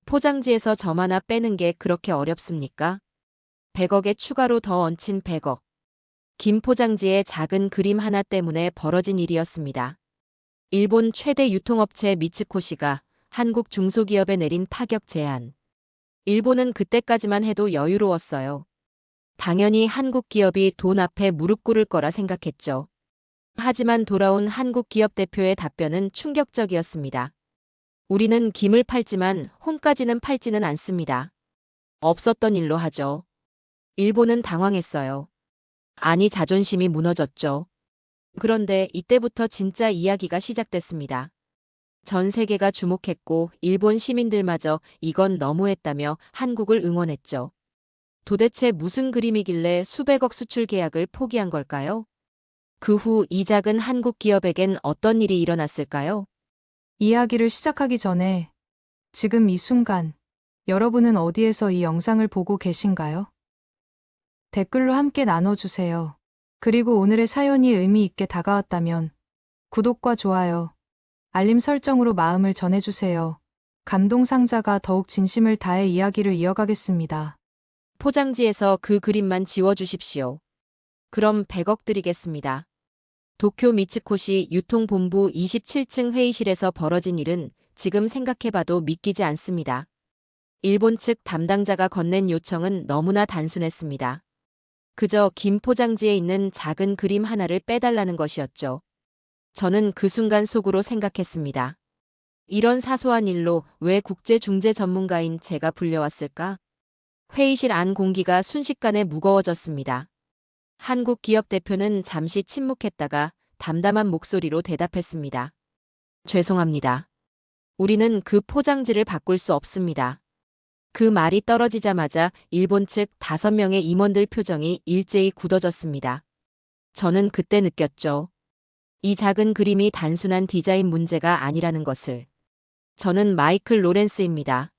포장지에서 점 하나 빼는 게 그렇게 어렵습니까? 100억에 추가로 더 얹힌 100억. 긴 포장지에 작은 그림 하나 때문에 벌어진 일이었습니다. 일본 최대 유통업체 미츠코시가 한국 중소기업에 내린 파격 제한. 일본은 그때까지만 해도 여유로웠어요. 당연히 한국 기업이 돈 앞에 무릎 꿇을 거라 생각했죠. 하지만 돌아온 한국 기업 대표의 답변은 충격적이었습니다. 우리는 김을 팔지만 홈까지는 팔지는 않습니다. 없었던 일로 하죠. 일본은 당황했어요. 아니, 자존심이 무너졌죠. 그런데 이때부터 진짜 이야기가 시작됐습니다. 전 세계가 주목했고 일본 시민들마저 이건 너무했다며 한국을 응원했죠. 도대체 무슨 그림이길래 수백억 수출 계약을 포기한 걸까요? 그 후 이 작은 한국 기업에겐 어떤 일이 일어났을까요? 이야기를 시작하기 전에 지금 이 순간 여러분은 어디에서 이 영상을 보고 계신가요? 댓글로 함께 나눠주세요. 그리고 오늘의 사연이 의미 있게 다가왔다면 구독과 좋아요, 알림 설정으로 마음을 전해주세요. 감동 상자가 더욱 진심을 다해 이야기를 이어가겠습니다. 포장지에서 그 그림만 지워주십시오. 그럼 100억 드리겠습니다. 도쿄 미츠코시 유통본부 27층 회의실에서 벌어진 일은 지금 생각해봐도 믿기지 않습니다. 일본 측 담당자가 건넨 요청은 너무나 단순했습니다. 그저 긴 포장지에 있는 작은 그림 하나를 빼달라는 것이었죠. 저는 그 순간 속으로 생각했습니다. 이런 사소한 일로 왜 국제 중재 전문가인 제가 불려왔을까? 회의실 안 공기가 순식간에 무거워졌습니다. 한국 기업 대표는 잠시 침묵했다가 담담한 목소리로 대답했습니다. 죄송합니다. 우리는 그 포장지를 바꿀 수 없습니다. 그 말이 떨어지자마자 일본 측 5명의 임원들 표정이 일제히 굳어졌습니다. 저는 그때 느꼈죠. 이 작은 그림이 단순한 디자인 문제가 아니라는 것을. 저는 마이클 로렌스입니다.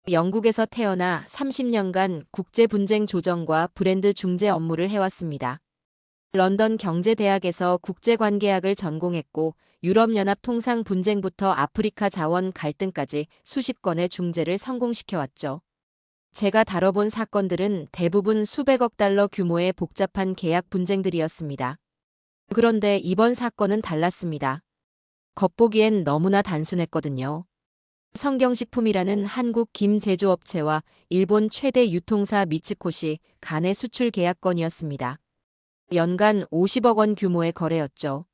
영국에서 태어나 30년간 국제 분쟁 조정과 브랜드 중재 업무를 해왔습니다. 런던 경제대학에서 국제관계학을 전공했고 유럽연합 통상 분쟁부터 아프리카 자원 갈등까지 수십 건의 중재를 성공시켜왔죠. 제가 다뤄본 사건들은 대부분 수백억 달러 규모의 복잡한 계약 분쟁들이었습니다. 그런데 이번 사건은 달랐습니다. 겉보기엔 너무나 단순했거든요. 성경식품이라는 한국 김 제조업체와 일본 최대 유통사 미츠코시 간의 수출 계약건이었습니다. 연간 50억 원 규모의 거래였죠.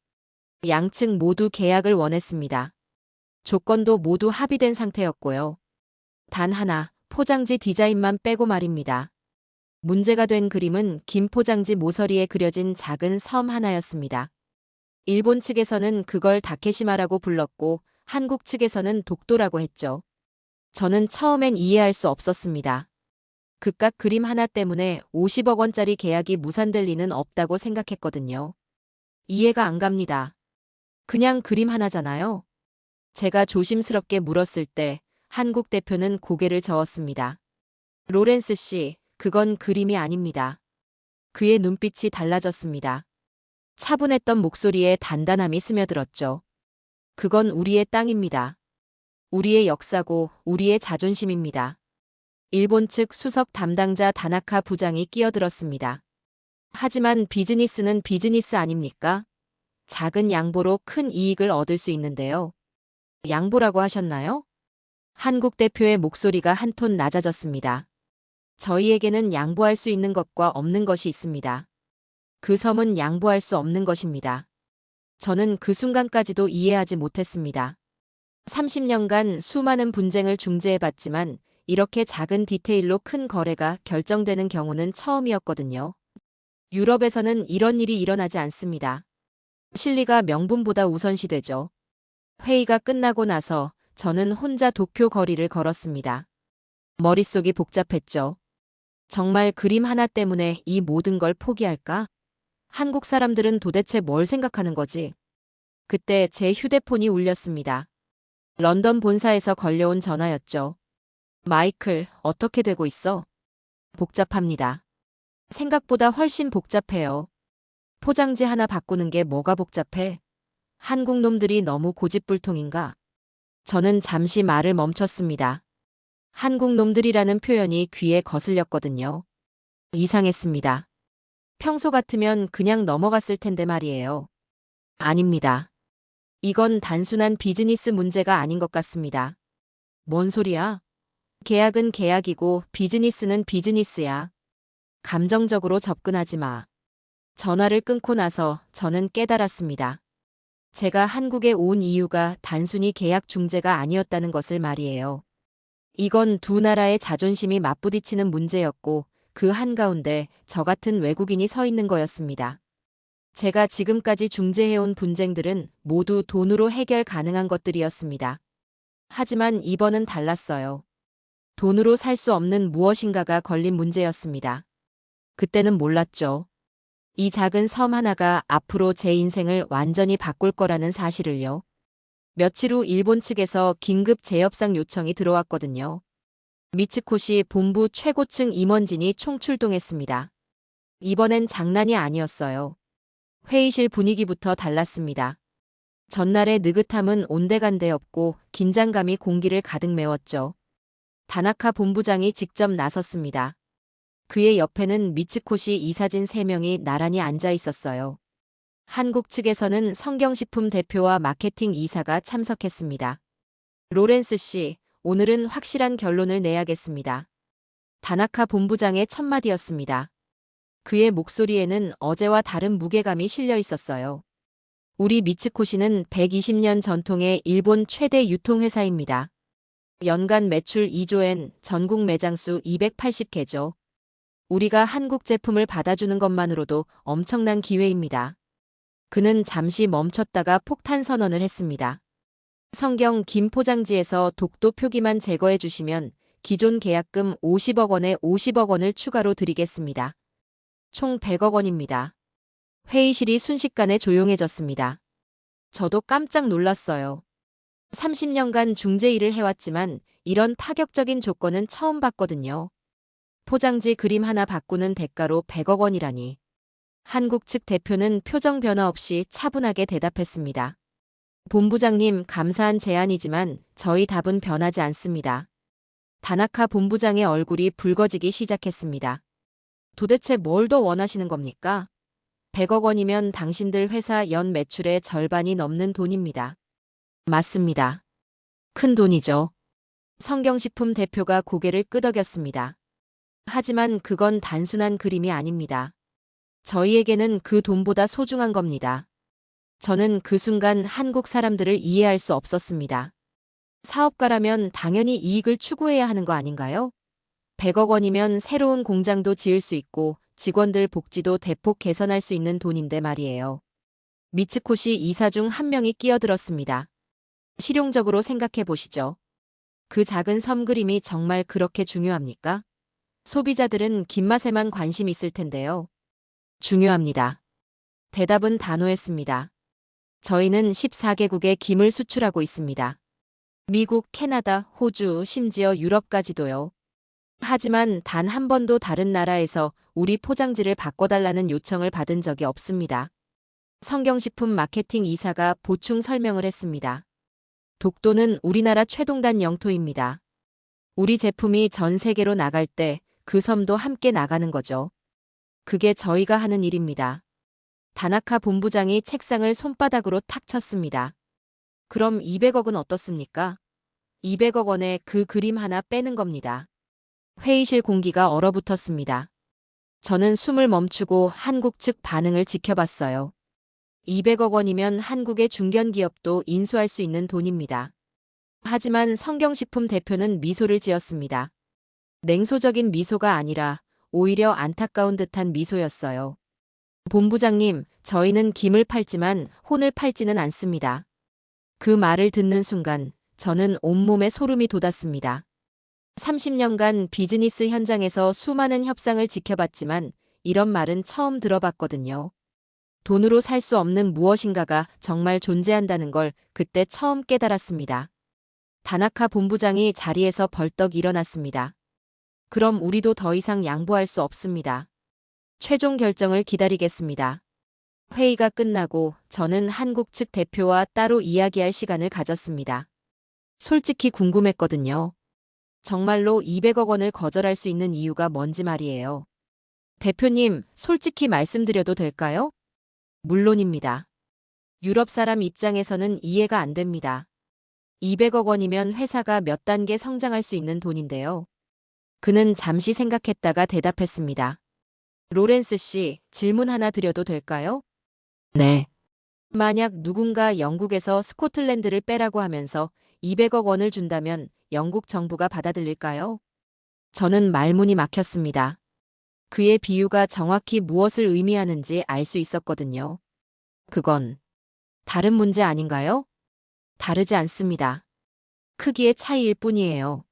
양측 모두 계약을 원했습니다. 조건도 모두 합의된 상태였고요. 단 하나, 포장지 디자인만 빼고 말입니다. 문제가 된 그림은 긴 포장지 모서리에 그려진 작은 섬 하나였습니다. 일본 측에서는 그걸 다케시마라고 불렀고 한국 측에서는 독도라고 했죠. 저는 처음엔 이해할 수 없었습니다. 그깟 그림 하나 때문에 50억 원짜리 계약이 무산될 리는 없다고 생각했거든요. 이해가 안 갑니다. 그냥 그림 하나잖아요. 제가 조심스럽게 물었을 때 한국 대표는 고개를 저었습니다. 로렌스 씨, 그건 그림이 아닙니다. 그의 눈빛이 달라졌습니다. 차분했던 목소리에 단단함이 스며들었죠. 그건 우리의 땅입니다. 우리의 역사고 우리의 자존심입니다. 일본 측 수석 담당자 다나카 부장이 끼어들었습니다. 하지만 비즈니스는 비즈니스 아닙니까? 작은 양보로 큰 이익을 얻을 수 있는데요. 양보라고 하셨나요? 한국 대표의 목소리가 한 톤 낮아졌습니다. 저희에게는 양보할 수 있는 것과 없는 것이 있습니다. 그 섬은 양보할 수 없는 것입니다. 저는 그 순간까지도 이해하지 못했습니다. 30년간 수많은 분쟁을 중재해봤지만 이렇게 작은 디테일로 큰 거래가 결정되는 경우는 처음이었거든요. 유럽에서는 이런 일이 일어나지 않습니다. 실리가 명분보다 우선시되죠. 회의가 끝나고 나서 저는 혼자 도쿄 거리를 걸었습니다. 머릿속이 복잡했죠. 정말 그림 하나 때문에 이 모든 걸 포기할까? 한국 사람들은 도대체 뭘 생각하는 거지? 그때 제 휴대폰이 울렸습니다. 런던 본사에서 걸려온 전화였죠. 마이클, 어떻게 되고 있어? 복잡합니다. 생각보다 훨씬 복잡해요. 포장지 하나 바꾸는 게 뭐가 복잡해? 한국 놈들이 너무 고집불통인가? 저는 잠시 말을 멈췄습니다. 한국 놈들이라는 표현이 귀에 거슬렸거든요. 이상했습니다. 평소 같으면 그냥 넘어갔을 텐데 말이에요. 아닙니다. 이건 단순한 비즈니스 문제가 아닌 것 같습니다. 뭔 소리야? 계약은 계약이고 비즈니스는 비즈니스야. 감정적으로 접근하지 마. 전화를 끊고 나서 저는 깨달았습니다. 제가 한국에 온 이유가 단순히 계약 중재가 아니었다는 것을 말이에요. 이건 두 나라의 자존심이 맞부딪히는 문제였고 그 한가운데 저 같은 외국인이 서 있는 거였습니다. 제가 지금까지 중재해온 분쟁들은 모두 돈으로 해결 가능한 것들이었습니다. 하지만 이번은 달랐어요. 돈으로 살 수 없는 무엇인가가 걸린 문제였습니다. 그때는 몰랐죠. 이 작은 섬 하나가 앞으로 제 인생을 완전히 바꿀 거라는 사실을요. 며칠 후 일본 측에서 긴급 재협상 요청이 들어왔거든요. 미츠코시 본부 최고층 임원진이 총출동했습니다. 이번엔 장난이 아니었어요. 회의실 분위기부터 달랐습니다. 전날의 느긋함은 온데간데 없고 긴장감이 공기를 가득 메웠죠. 다나카 본부장이 직접 나섰습니다. 그의 옆에는 미츠코시 이사진 3명이 나란히 앉아 있었어요. 한국 측에서는 성경식품 대표와 마케팅 이사가 참석했습니다. 로렌스 씨, 오늘은 확실한 결론을 내야겠습니다. 다나카 본부장의 첫마디였습니다. 그의 목소리에는 어제와 다른 무게감이 실려 있었어요. 우리 미츠코시는 120년 전통의 일본 최대 유통회사입니다. 연간 매출 2조엔 전국 매장수 280개죠. 우리가 한국 제품을 받아주는 것만으로도 엄청난 기회입니다. 그는 잠시 멈췄다가 폭탄 선언을 했습니다. 성경 김 포장지에서 독도 표기만 제거해 주시면 기존 계약금 50억 원에 50억 원을 추가로 드리겠습니다. 총 100억 원입니다. 회의실이 순식간에 조용해졌습니다. 저도 깜짝 놀랐어요. 30년간 중재 일을 해왔지만 이런 파격적인 조건은 처음 봤거든요. 포장지 그림 하나 바꾸는 대가로 100억 원이라니. 한국 측 대표는 표정 변화 없이 차분하게 대답했습니다. 본부장님, 감사한 제안이지만 저희 답은 변하지 않습니다. 다나카 본부장의 얼굴이 붉어지기 시작했습니다. 도대체 뭘 더 원하시는 겁니까? 100억 원이면 당신들 회사 연 매출의 절반이 넘는 돈입니다. 맞습니다. 큰 돈이죠. 성경식품 대표가 고개를 끄덕였습니다. 하지만 그건 단순한 그림이 아닙니다. 저희에게는 그 돈보다 소중한 겁니다. 저는 그 순간 한국 사람들을 이해할 수 없었습니다. 사업가라면 당연히 이익을 추구해야 하는 거 아닌가요? 100억 원이면 새로운 공장도 지을 수 있고 직원들 복지도 대폭 개선할 수 있는 돈인데 말이에요. 미츠코시 이사 중 한 명이 끼어들었습니다. 실용적으로 생각해 보시죠. 그 작은 섬 그림이 정말 그렇게 중요합니까? 소비자들은 김맛에만 관심 있을 텐데요. 중요합니다. 대답은 단호했습니다. 저희는 14개국에 김을 수출하고 있습니다. 미국, 캐나다, 호주, 심지어 유럽까지도요. 하지만 단 한 번도 다른 나라에서 우리 포장지를 바꿔달라는 요청을 받은 적이 없습니다. 성경식품 마케팅 이사가 보충 설명을 했습니다. 독도는 우리나라 최동단 영토입니다. 우리 제품이 전 세계로 나갈 때 그 섬도 함께 나가는 거죠. 그게 저희가 하는 일입니다. 다나카 본부장이 책상을 손바닥으로 탁 쳤습니다. 그럼 200억은 어떻습니까? 200억 원에 그 그림 하나 빼는 겁니다. 회의실 공기가 얼어붙었습니다. 저는 숨을 멈추고 한국 측 반응을 지켜봤어요. 200억 원이면 한국의 중견기업도 인수할 수 있는 돈입니다. 하지만 성경식품 대표는 미소를 지었습니다. 냉소적인 미소가 아니라 오히려 안타까운 듯한 미소였어요. 본부장님, 저희는 김을 팔지만 혼을 팔지는 않습니다. 그 말을 듣는 순간 저는 온몸에 소름이 돋았습니다. 30년간 비즈니스 현장에서 수많은 협상을 지켜봤지만 이런 말은 처음 들어봤거든요. 돈으로 살 수 없는 무엇인가가 정말 존재한다는 걸 그때 처음 깨달았습니다. 다나카 본부장이 자리에서 벌떡 일어났습니다. 그럼 우리도 더 이상 양보할 수 없습니다. 최종 결정을 기다리겠습니다. 회의가 끝나고 저는 한국 측 대표와 따로 이야기할 시간을 가졌습니다. 솔직히 궁금했거든요. 정말로 200억 원을 거절할 수 있는 이유가 뭔지 말이에요. 대표님, 솔직히 말씀드려도 될까요? 물론입니다. 유럽 사람 입장에서는 이해가 안 됩니다. 200억 원이면 회사가 몇 단계 성장할 수 있는 돈인데요. 그는 잠시 생각했다가 대답했습니다. 로렌스 씨, 질문 하나 드려도 될까요? 네. 만약 누군가 영국에서 스코틀랜드를 빼라고 하면서 200억 원을 준다면 영국 정부가 받아들일까요? 저는 말문이 막혔습니다. 그의 비유가 정확히 무엇을 의미하는지 알 수 있었거든요. 그건 다른 문제 아닌가요? 다르지 않습니다. 크기의 차이일 뿐이에요.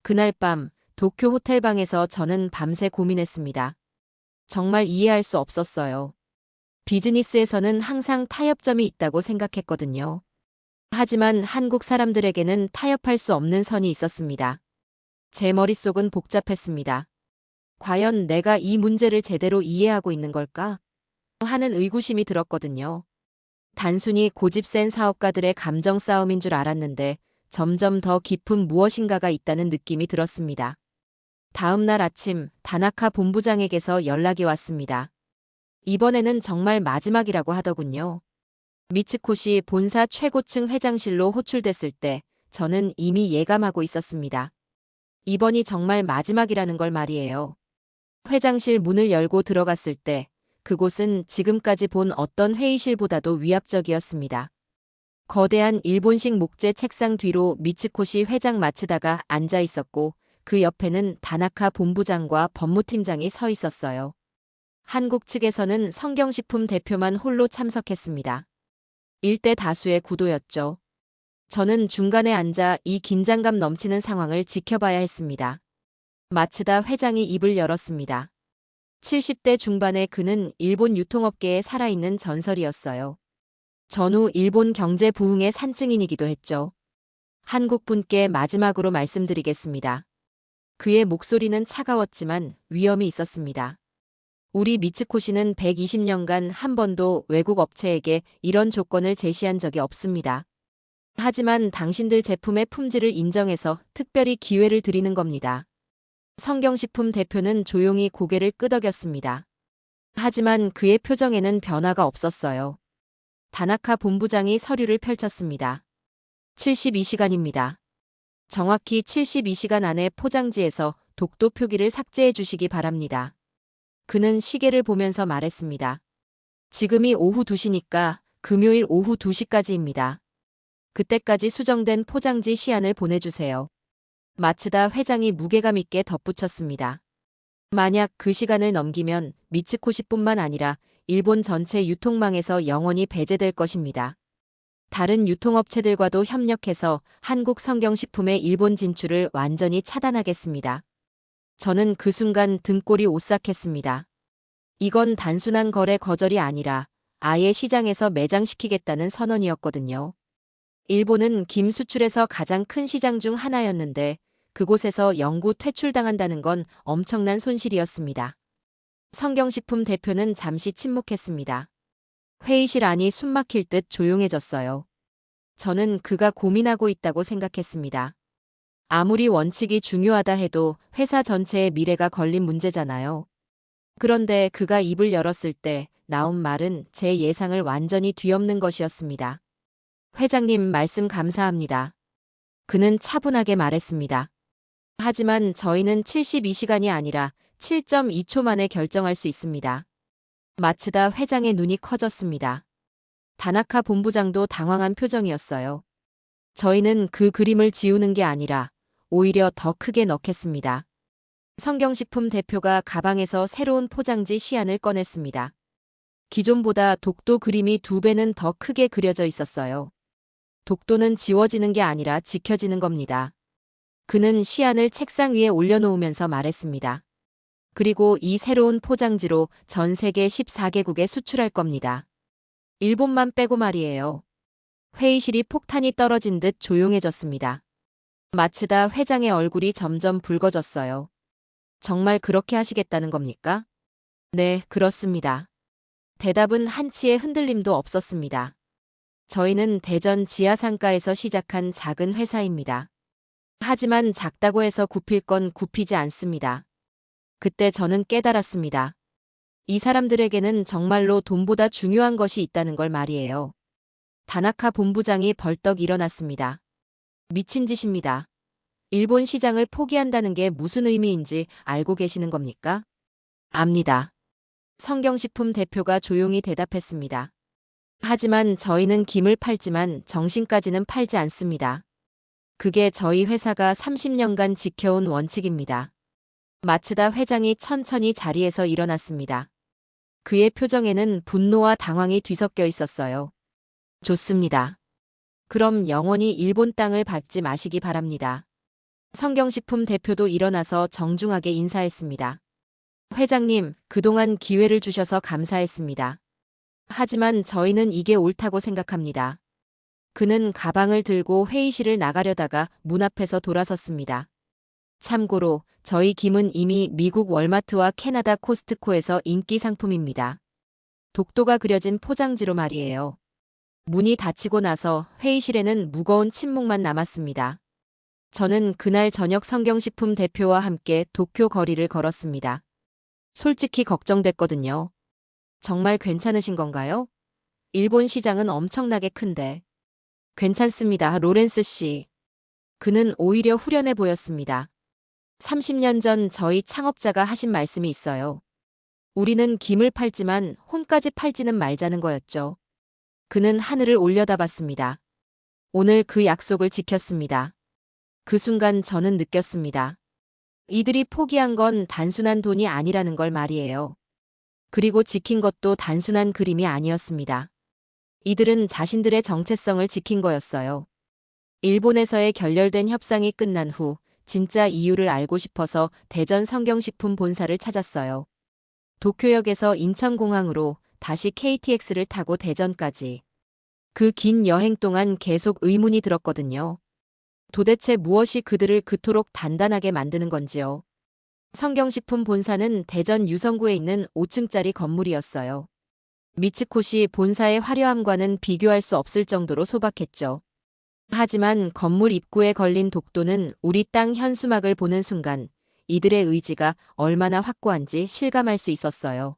그날 밤 도쿄 호텔방에서 저는 밤새 고민했습니다. 정말 이해할 수 없었어요. 비즈니스에서는 항상 타협점이 있다고 생각했거든요. 하지만 한국 사람들에게는 타협할 수 없는 선이 있었습니다. 제 머릿속은 복잡했습니다. 과연 내가 이 문제를 제대로 이해하고 있는 걸까? 하는 의구심이 들었거든요. 단순히 고집센 사업가들의 감정 싸움인 줄 알았는데 점점 더 깊은 무엇인가가 있다는 느낌이 들었습니다. 다음 날 아침 다나카 본부장에게서 연락이 왔습니다. 이번에는 정말 마지막이라고 하더군요. 미츠코시 본사 최고층 회장실로 호출됐을 때 저는 이미 예감하고 있었습니다. 이번이 정말 마지막이라는 걸 말이에요. 회장실 문을 열고 들어갔을 때 그곳은 지금까지 본 어떤 회의실보다도 위압적이었습니다. 거대한 일본식 목재 책상 뒤로 미츠코시 회장 마츠다가 앉아 있었고 그 옆에는 다나카 본부장과 법무팀장이 서 있었어요. 한국 측에서는 성경식품 대표만 홀로 참석했습니다. 일대 다수의 구도였죠. 저는 중간에 앉아 이 긴장감 넘치는 상황을 지켜봐야 했습니다. 마츠다 회장이 입을 열었습니다. 70대 중반의 그는 일본 유통업계에 살아있는 전설이었어요. 전후 일본 경제 부흥의 산증인이기도 했죠. 한국 분께 마지막으로 말씀드리겠습니다. 그의 목소리는 차가웠지만 위엄이 있었습니다. 우리 미츠코시는 120년간 한 번도 외국 업체에게 이런 조건을 제시한 적이 없습니다. 하지만 당신들 제품의 품질을 인정해서 특별히 기회를 드리는 겁니다. 성경식품 대표는 조용히 고개를 끄덕였습니다. 하지만 그의 표정에는 변화가 없었어요. 다나카 본부장이 서류를 펼쳤습니다. 72시간입니다. 정확히 72시간 안에 포장지에서 독도 표기를 삭제해 주시기 바랍니다. 그는 시계를 보면서 말했습니다. 지금이 오후 2시니까 금요일 오후 2시까지입니다. 그때까지 수정된 포장지 시안을 보내주세요. 마츠다 회장이 무게감 있게 덧붙였습니다. 만약 그 시간을 넘기면 미츠코시뿐만 아니라 일본 전체 유통망에서 영원히 배제될 것입니다. 다른 유통업체들과도 협력해서 한국 성경식품의 일본 진출을 완전히 차단하겠습니다. 저는 그 순간 등골이 오싹했습니다. 이건 단순한 거래 거절이 아니라 아예 시장에서 매장시키겠다는 선언이었거든요. 일본은 김 수출에서 가장 큰 시장 중 하나였는데 그곳에서 영구 퇴출당한다는 건 엄청난 손실이었습니다. 성경식품 대표는 잠시 침묵했습니다. 회의실 안이 숨막힐 듯 조용해졌어요. 저는 그가 고민하고 있다고 생각했습니다. 아무리 원칙이 중요하다 해도 회사 전체의 미래가 걸린 문제잖아요. 그런데 그가 입을 열었을 때 나온 말은 제 예상을 완전히 뒤엎는 것이었습니다. 회장님 말씀 감사합니다. 그는 차분하게 말했습니다. 하지만 저희는 72시간이 아니라 7.2초 만에 결정할 수 있습니다. 마츠다 회장의 눈이 커졌습니다. 다나카 본부장도 당황한 표정이었어요. 저희는 그 그림을 지우는 게 아니라 오히려 더 크게 넣겠습니다. 성경식품 대표가 가방에서 새로운 포장지 시안을 꺼냈습니다. 기존보다 독도 그림이 2배는 더 크게 그려져 있었어요. 독도는 지워지는 게 아니라 지켜지는 겁니다. 그는 시안을 책상 위에 올려놓으면서 말했습니다. 그리고 이 새로운 포장지로 전 세계 14개국에 수출할 겁니다. 일본만 빼고 말이에요. 회의실이 폭탄이 떨어진 듯 조용해졌습니다. 마츠다 회장의 얼굴이 점점 붉어졌어요. 정말 그렇게 하시겠다는 겁니까? 네, 그렇습니다. 대답은 한치의 흔들림도 없었습니다. 저희는 대전 지하상가에서 시작한 작은 회사입니다. 하지만 작다고 해서 굽힐 건 굽히지 않습니다. 그때 저는 깨달았습니다. 이 사람들에게는 정말로 돈보다 중요한 것이 있다는 걸 말이에요. 다나카 본부장이 벌떡 일어났습니다. 미친 짓입니다. 일본 시장을 포기한다는 게 무슨 의미인지 알고 계시는 겁니까? 압니다. 성경식품 대표가 조용히 대답했습니다. 하지만 저희는 김을 팔지만 정신까지는 팔지 않습니다. 그게 저희 회사가 30년간 지켜온 원칙입니다. 마츠다 회장이 천천히 자리에서 일어났습니다. 그의 표정에는 분노와 당황이 뒤섞여 있었어요. 좋습니다. 그럼 영원히 일본 땅을 밟지 마시기 바랍니다. 성경식품 대표도 일어나서 정중하게 인사했습니다. 회장님, 그동안 기회를 주셔서 감사했습니다. 하지만 저희는 이게 옳다고 생각합니다. 그는 가방을 들고 회의실을 나가려다가 문 앞에서 돌아섰습니다. 참고로 저희 김은 이미 미국 월마트와 캐나다 코스트코에서 인기 상품입니다. 독도가 그려진 포장지로 말이에요. 문이 닫히고 나서 회의실에는 무거운 침묵만 남았습니다. 저는 그날 저녁 성경식품 대표와 함께 도쿄 거리를 걸었습니다. 솔직히 걱정됐거든요. 정말 괜찮으신 건가요? 일본 시장은 엄청나게 큰데. 괜찮습니다, 로렌스 씨. 그는 오히려 후련해 보였습니다. 30년 전 저희 창업자가 하신 말씀이 있어요. 우리는 김을 팔지만 혼까지 팔지는 말자는 거였죠. 그는 하늘을 올려다봤습니다. 오늘 그 약속을 지켰습니다. 그 순간 저는 느꼈습니다. 이들이 포기한 건 단순한 돈이 아니라는 걸 말이에요. 그리고 지킨 것도 단순한 그림이 아니었습니다. 이들은 자신들의 정체성을 지킨 거였어요. 일본에서의 결렬된 협상이 끝난 후 진짜 이유를 알고 싶어서 대전 성경식품 본사를 찾았어요. 도쿄역에서 인천공항으로 다시 KTX를 타고 대전까지. 그 긴 여행 동안 계속 의문이 들었거든요. 도대체 무엇이 그들을 그토록 단단하게 만드는 건지요. 성경식품 본사는 대전 유성구에 있는 5층짜리 건물이었어요. 미츠코시 본사의 화려함과는 비교할 수 없을 정도로 소박했죠. 하지만 건물 입구에 걸린 독도는 우리 땅 현수막을 보는 순간 이들의 의지가 얼마나 확고한지 실감할 수 있었어요.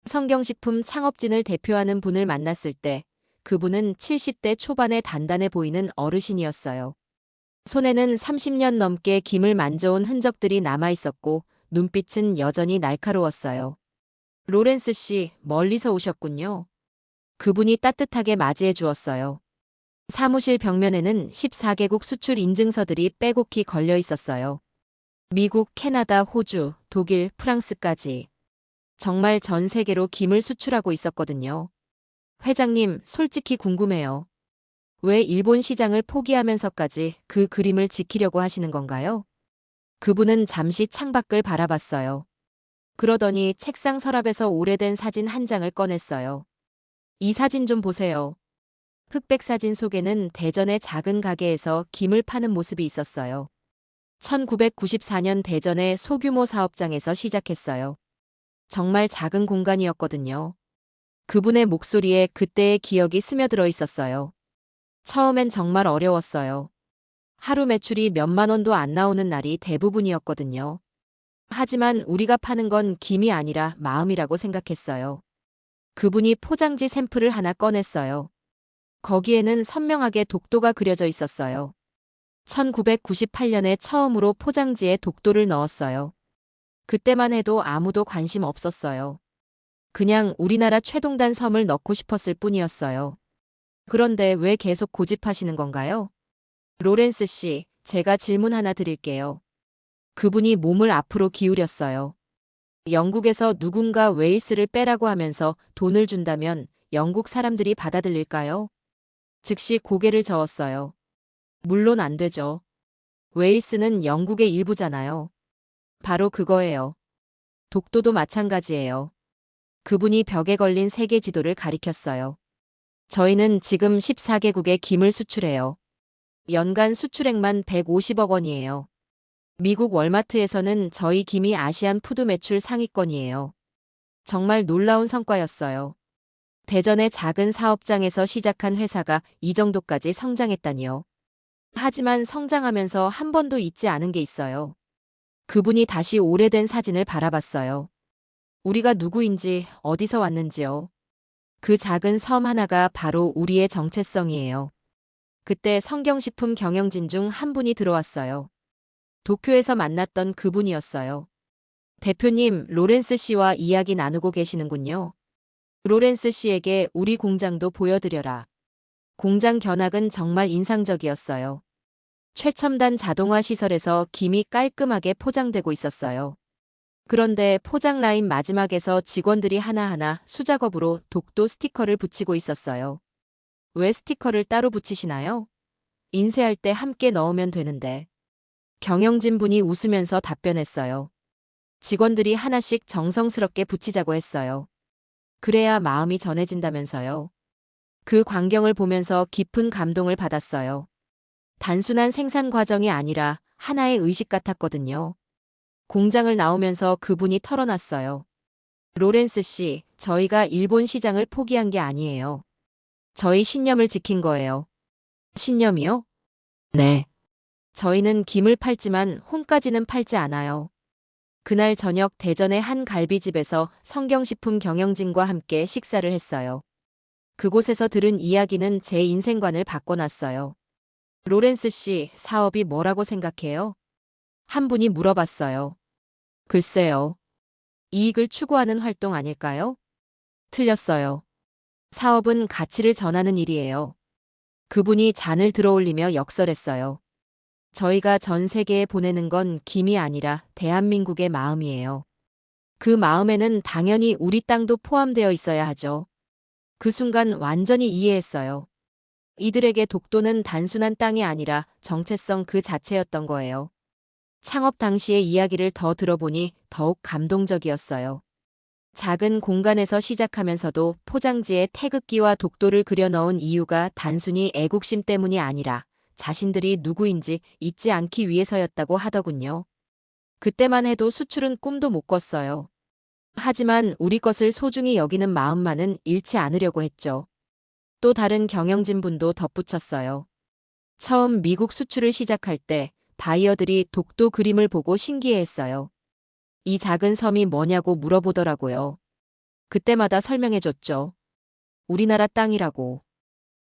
성경식품 창업진을 대표하는 분을 만났을 때 그분은 70대 초반에 단단해 보이는 어르신이었어요. 손에는 30년 넘게 김을 만져온 흔적들이 남아 있었고 눈빛은 여전히 날카로웠어요. 로렌스 씨, 멀리서 오셨군요. 그분이 따뜻하게 맞이해 주었어요. 사무실 벽면에는 14개국 수출 인증서들이 빼곡히 걸려 있었어요. 미국, 캐나다, 호주, 독일, 프랑스까지. 정말 전 세계로 김을 수출하고 있었거든요. 회장님, 솔직히 궁금해요. 왜 일본 시장을 포기하면서까지 그 그림을 지키려고 하시는 건가요? 그분은 잠시 창밖을 바라봤어요. 그러더니 책상 서랍에서 오래된 사진 한 장을 꺼냈어요. 이 사진 좀 보세요. 흑백 사진 속에는 대전의 작은 가게에서 김을 파는 모습이 있었어요. 1994년 대전의 소규모 사업장에서 시작했어요. 정말 작은 공간이었거든요. 그분의 목소리에 그때의 기억이 스며들어 있었어요. 처음엔 정말 어려웠어요. 하루 매출이 몇만 원도 안 나오는 날이 대부분이었거든요. 하지만 우리가 파는 건 김이 아니라 마음이라고 생각했어요. 그분이 포장지 샘플을 하나 꺼냈어요. 거기에는 선명하게 독도가 그려져 있었어요. 1998년에 처음으로 포장지에 독도를 넣었어요. 그때만 해도 아무도 관심 없었어요. 그냥 우리나라 최동단 섬을 넣고 싶었을 뿐이었어요. 그런데 왜 계속 고집하시는 건가요? 로렌스 씨, 제가 질문 하나 드릴게요. 그분이 몸을 앞으로 기울였어요. 영국에서 누군가 웨일스를 빼라고 하면서 돈을 준다면 영국 사람들이 받아들일까요? 즉시 고개를 저었어요. 물론 안 되죠. 웨일스는 영국의 일부잖아요. 바로 그거예요. 독도도 마찬가지예요. 그분이 벽에 걸린 세계 지도를 가리켰어요. 저희는 지금 14개국에 김을 수출해요. 연간 수출액만 150억 원이에요. 미국 월마트에서는 저희 김이 아시안 푸드 매출 상위권이에요. 정말 놀라운 성과였어요. 대전의 작은 사업장에서 시작한 회사가 이 정도까지 성장했다니요. 하지만 성장하면서 한 번도 잊지 않은 게 있어요. 그분이 다시 오래된 사진을 바라봤어요. 우리가 누구인지, 어디서 왔는지요. 그 작은 섬 하나가 바로 우리의 정체성이에요. 그때 성경식품 경영진 중 한 분이 들어왔어요. 도쿄에서 만났던 그분이었어요. 대표님, 로렌스 씨와 이야기 나누고 계시는군요. 로렌스 씨에게 우리 공장도 보여드려라. 공장 견학은 정말 인상적이었어요. 최첨단 자동화 시설에서 김이 깔끔하게 포장되고 있었어요. 그런데 포장 라인 마지막에서 직원들이 하나하나 수작업으로 독도 스티커를 붙이고 있었어요. 왜 스티커를 따로 붙이시나요? 인쇄할 때 함께 넣으면 되는데. 경영진 분이 웃으면서 답변했어요. 직원들이 하나씩 정성스럽게 붙이자고 했어요. 그래야 마음이 전해진다면서요. 그 광경을 보면서 깊은 감동을 받았어요. 단순한 생산 과정이 아니라 하나의 의식 같았거든요. 공장을 나오면서 그분이 털어놨어요. 로렌스 씨, 저희가 일본 시장을 포기한 게 아니에요. 저희 신념을 지킨 거예요. 신념이요? 네. 저희는 김을 팔지만 혼까지는 팔지 않아요. 그날 저녁 대전의 한 갈비집에서 성경식품 경영진과 함께 식사를 했어요. 그곳에서 들은 이야기는 제 인생관을 바꿔놨어요. 로렌스 씨, 사업이 뭐라고 생각해요? 한 분이 물어봤어요. 글쎄요. 이익을 추구하는 활동 아닐까요? 틀렸어요. 사업은 가치를 전하는 일이에요. 그분이 잔을 들어올리며 역설했어요. 저희가 전 세계에 보내는 건 김이 아니라 대한민국의 마음이에요. 그 마음에는 당연히 우리 땅도 포함되어 있어야 하죠. 그 순간 완전히 이해했어요. 이들에게 독도는 단순한 땅이 아니라 정체성 그 자체였던 거예요. 창업 당시의 이야기를 더 들어보니 더욱 감동적이었어요. 작은 공간에서 시작하면서도 포장지에 태극기와 독도를 그려 넣은 이유가 단순히 애국심 때문이 아니라 자신들이 누구인지 잊지 않기 위해서였다고 하더군요. 그때만 해도 수출은 꿈도 못 꿨어요. 하지만 우리 것을 소중히 여기는 마음만은 잃지 않으려고 했죠. 또 다른 경영진 분도 덧붙였어요. 처음 미국 수출을 시작할 때 바이어들이 독도 그림을 보고 신기해했어요. 이 작은 섬이 뭐냐고 물어보더라고요. 그때마다 설명해줬죠. 우리나라 땅이라고.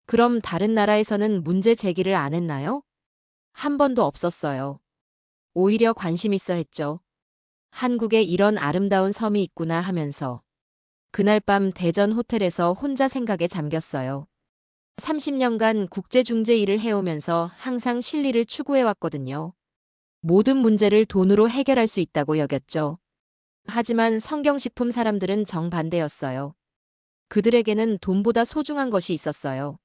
그럼 다른 나라에서는 문제 제기를 안 했나요? 한 번도 없었어요. 오히려 관심 있어 했죠. 한국에 이런 아름다운 섬이 있구나 하면서. 그날 밤 대전 호텔에서 혼자 생각에 잠겼어요. 30년간 국제중재 일을 해오면서 항상 실리를 추구해왔거든요. 모든 문제를 돈으로 해결할 수 있다고 여겼죠. 하지만 성경식품 사람들은 정반대였어요. 그들에게는 돈보다 소중한 것이 있었어요.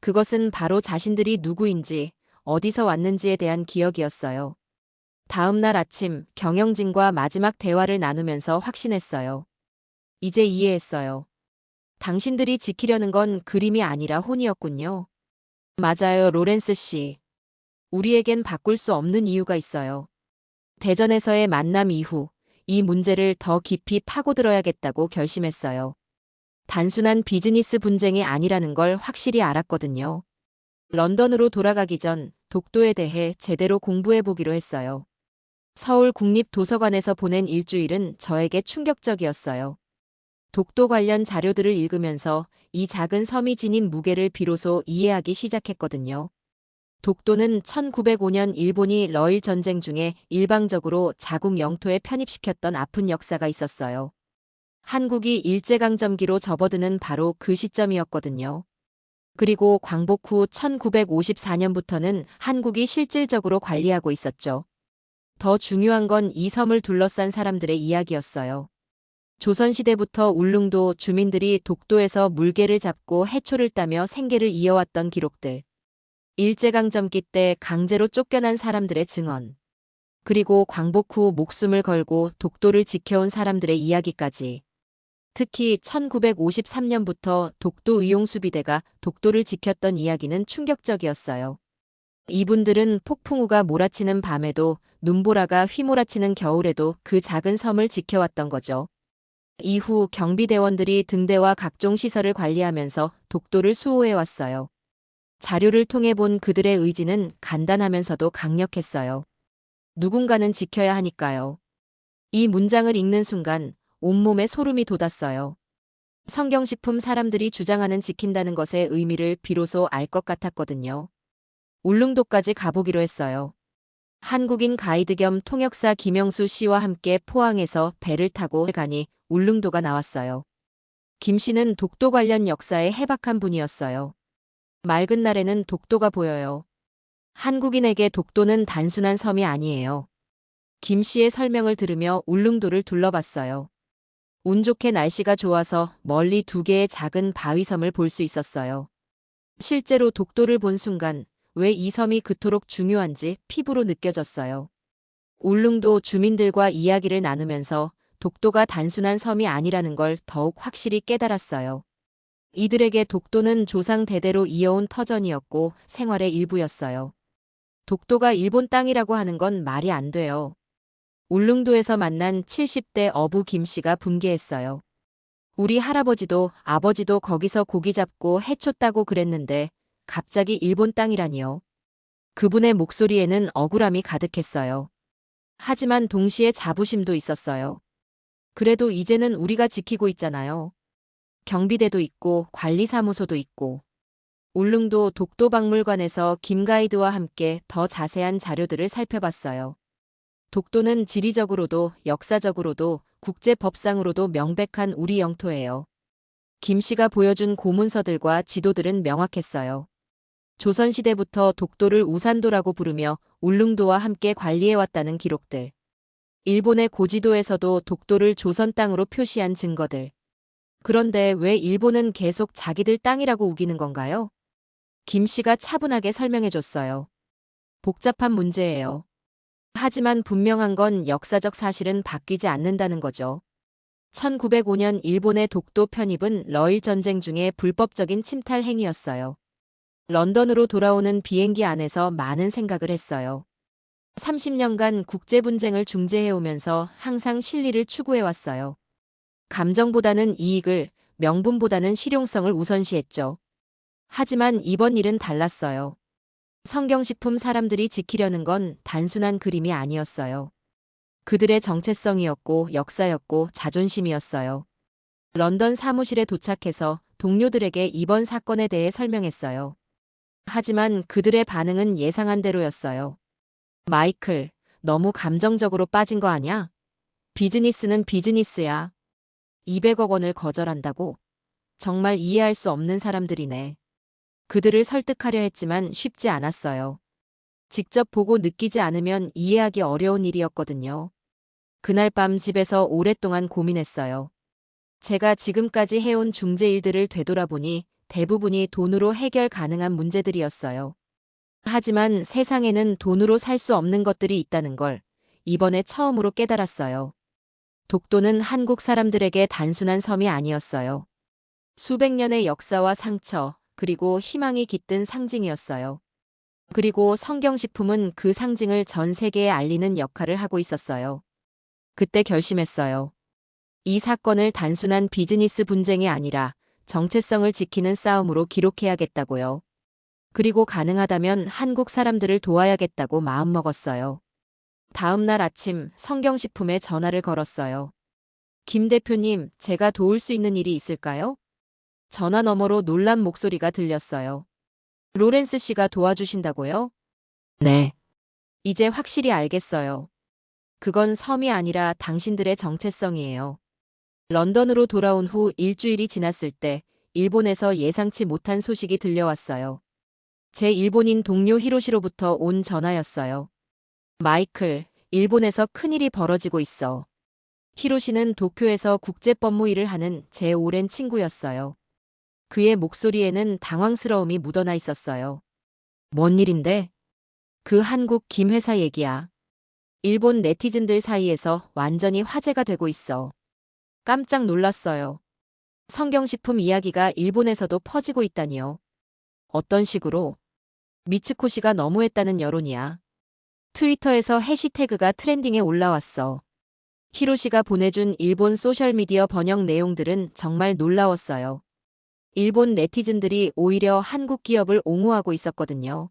그것은 바로 자신들이 누구인지, 어디서 왔는지에 대한 기억이었어요. 다음 날 아침 경영진과 마지막 대화를 나누면서 확신했어요. 이제 이해했어요. 당신들이 지키려는 건 그림이 아니라 혼이었군요. 맞아요, 로렌스 씨. 우리에겐 바꿀 수 없는 이유가 있어요. 대전에서의 만남 이후 이 문제를 더 깊이 파고들어야겠다고 결심했어요. 단순한 비즈니스 분쟁이 아니라는 걸 확실히 알았거든요. 런던으로 돌아가기 전 독도에 대해 제대로 공부해 보기로 했어요. 서울 국립도서관에서 보낸 일주일은 저에게 충격적이었어요. 독도 관련 자료들을 읽으면서 이 작은 섬이 지닌 무게를 비로소 이해하기 시작했거든요. 독도는 1905년 일본이 러일 전쟁 중에 일방적으로 자국 영토에 편입시켰던 아픈 역사가 있었어요. 한국이 일제강점기로 접어드는 바로 그 시점이었거든요. 그리고 광복 후 1954년부터는 한국이 실질적으로 관리하고 있었죠. 더 중요한 건 이 섬을 둘러싼 사람들의 이야기였어요. 조선시대부터 울릉도 주민들이 독도에서 물개를 잡고 해초를 따며 생계를 이어왔던 기록들. 일제강점기 때 강제로 쫓겨난 사람들의 증언. 그리고 광복 후 목숨을 걸고 독도를 지켜온 사람들의 이야기까지. 특히 1953년부터 독도 의용수비대가 독도를 지켰던 이야기는 충격적이었어요. 이분들은 폭풍우가 몰아치는 밤에도 눈보라가 휘몰아치는 겨울에도 그 작은 섬을 지켜왔던 거죠. 이후 경비대원들이 등대와 각종 시설을 관리하면서 독도를 수호해왔어요. 자료를 통해 본 그들의 의지는 간단하면서도 강력했어요. 누군가는 지켜야 하니까요. 이 문장을 읽는 순간 온몸에 소름이 돋았어요. 성경식품 사람들이 주장하는 지킨다는 것의 의미를 비로소 알 것 같았거든요. 울릉도까지 가보기로 했어요. 한국인 가이드 겸 통역사 김영수 씨와 함께 포항에서 배를 타고 가니 울릉도가 나왔어요. 김 씨는 독도 관련 역사에 해박한 분이었어요. 맑은 날에는 독도가 보여요. 한국인에게 독도는 단순한 섬이 아니에요. 김 씨의 설명을 들으며 울릉도를 둘러봤어요. 운 좋게 날씨가 좋아서 멀리 두 개의 작은 바위섬을 볼 수 있었어요. 실제로 독도를 본 순간 왜 이 섬이 그토록 중요한지 피부로 느껴졌어요. 울릉도 주민들과 이야기를 나누면서 독도가 단순한 섬이 아니라는 걸 더욱 확실히 깨달았어요. 이들에게 독도는 조상 대대로 이어온 터전이었고 생활의 일부였어요. 독도가 일본 땅이라고 하는 건 말이 안 돼요. 울릉도에서 만난 70대 어부 김 씨가 분개했어요. 우리 할아버지도 아버지도 거기서 고기 잡고 해쳤다고 그랬는데 갑자기 일본 땅이라니요. 그분의 목소리에는 억울함이 가득했어요. 하지만 동시에 자부심도 있었어요. 그래도 이제는 우리가 지키고 있잖아요. 경비대도 있고 관리사무소도 있고. 울릉도 독도박물관에서 김 가이드와 함께 더 자세한 자료들을 살펴봤어요. 독도는 지리적으로도 역사적으로도 국제법상으로도 명백한 우리 영토예요. 김 씨가 보여준 고문서들과 지도들은 명확했어요. 조선시대부터 독도를 우산도라고 부르며 울릉도와 함께 관리해왔다는 기록들. 일본의 고지도에서도 독도를 조선 땅으로 표시한 증거들. 그런데 왜 일본은 계속 자기들 땅이라고 우기는 건가요? 김 씨가 차분하게 설명해줬어요. 복잡한 문제예요. 하지만 분명한 건 역사적 사실은 바뀌지 않는다는 거죠. 1905년 일본의 독도 편입은 러일 전쟁 중에 불법적인 침탈 행위였어요. 런던으로 돌아오는 비행기 안에서 많은 생각을 했어요. 30년간 국제분쟁을 중재해오면서 항상 실리를 추구해왔어요. 감정보다는 이익을, 명분보다는 실용성을 우선시했죠. 하지만 이번 일은 달랐어요. 성경식품 사람들이 지키려는 건 단순한 그림이 아니었어요. 그들의 정체성이었고 역사였고 자존심이었어요. 런던 사무실에 도착해서 동료들에게 이번 사건에 대해 설명했어요. 하지만 그들의 반응은 예상한 대로였어요. 마이클, 너무 감정적으로 빠진 거 아냐? 비즈니스는 비즈니스야. 200억 원을 거절한다고? 정말 이해할 수 없는 사람들이네. 그들을 설득하려 했지만 쉽지 않았어요. 직접 보고 느끼지 않으면 이해하기 어려운 일이었거든요. 그날 밤 집에서 오랫동안 고민했어요. 제가 지금까지 해온 중재 일들을 되돌아보니 대부분이 돈으로 해결 가능한 문제들이었어요. 하지만 세상에는 돈으로 살 수 없는 것들이 있다는 걸 이번에 처음으로 깨달았어요. 독도는 한국 사람들에게 단순한 섬이 아니었어요. 수백 년의 역사와 상처, 그리고 희망이 깃든 상징이었어요. 그리고 성경식품은 그 상징을 전 세계에 알리는 역할을 하고 있었어요. 그때 결심했어요. 이 사건을 단순한 비즈니스 분쟁이 아니라 정체성을 지키는 싸움으로 기록해야겠다고요. 그리고 가능하다면 한국 사람들을 도와야겠다고 마음먹었어요. 다음 날 아침 성경식품에 전화를 걸었어요. 김 대표님, 제가 도울 수 있는 일이 있을까요? 전화 너머로 놀란 목소리가 들렸어요. 로렌스 씨가 도와주신다고요? 네. 이제 확실히 알겠어요. 그건 섬이 아니라 당신들의 정체성이에요. 런던으로 돌아온 후 일주일이 지났을 때 일본에서 예상치 못한 소식이 들려왔어요. 제 일본인 동료 히로시로부터 온 전화였어요. 마이클, 일본에서 큰일이 벌어지고 있어. 히로시는 도쿄에서 국제법무 일을 하는 제 오랜 친구였어요. 그의 목소리에는 당황스러움이 묻어나 있었어요. 뭔 일인데? 그 한국 김 회사 얘기야. 일본 네티즌들 사이에서 완전히 화제가 되고 있어. 깜짝 놀랐어요. 성경식품 이야기가 일본에서도 퍼지고 있다니요. 어떤 식으로? 미츠코시가 너무했다는 여론이야. 트위터에서 해시태그가 트렌딩에 올라왔어. 히로시가 보내준 일본 소셜미디어 번역 내용들은 정말 놀라웠어요. 일본 네티즌들이 오히려 한국 기업을 옹호하고 있었거든요.